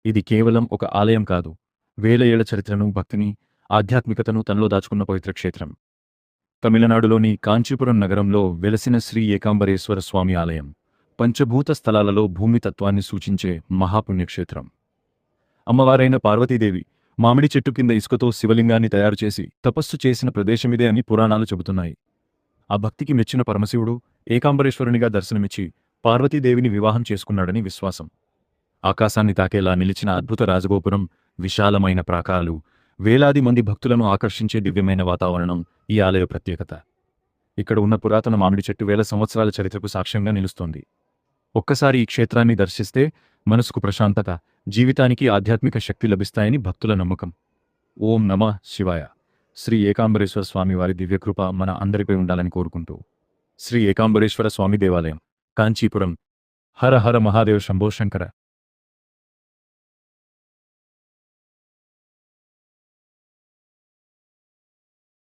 ఇది కేవలం ఒక ఆలయం కాదు, వేల ఏళ్ల చరిత్రను, భక్తిని, ఆధ్యాత్మికతను తనలో దాచుకున్న పవిత్ర క్షేత్రం. తమిళనాడులోని కాంచీపురం నగరంలో వెలసిన శ్రీ ఏకాంబరేశ్వర స్వామి ఆలయం పంచభూత స్థలాలలో భూమితత్వాన్ని సూచించే మహాపుణ్యక్షేత్రం. అమ్మవారైన పార్వతీదేవి మామిడి చెట్టు కింద ఇసుకతో శివలింగాన్ని తయారుచేసి తపస్సు చేసిన ప్రదేశమిదే అని పురాణాలు చెబుతున్నాయి. ఆ భక్తికి మెచ్చిన పరమశివుడు ఏకాంబరేశ్వరునిగా దర్శనమిచ్చి పార్వతీదేవిని వివాహం చేసుకున్నాడని విశ్వాసం. ఆకాశాన్ని తాకేలా నిలిచిన అద్భుత రాజగోపురం, విశాలమైన ప్రాకారాలు, వేలాది మంది భక్తులను ఆకర్షించే దివ్యమైన వాతావరణం ఈ ఆలయ ప్రత్యేకత. ఇక్కడ ఉన్న పురాతన మామిడి చెట్టు వేల సంవత్సరాల చరిత్రకు సాక్ష్యంగా నిలుస్తోంది. ఒక్కసారి ఈ క్షేత్రాన్ని దర్శిస్తే మనసుకు ప్రశాంతత, జీవితానికి ఆధ్యాత్మిక శక్తి లభిస్తాయని భక్తుల నమ్మకం. ఓం నమః శివాయ. శ్రీ ఏకాంబరేశ్వర స్వామి వారి దివ్యకృప మన అందరిపై ఉండాలని కోరుకుంటూ. శ్రీ ఏకాంబరేశ్వర స్వామి దేవాలయం, కాంచీపురం. హర హర మహాదేవ శంభో శంకర.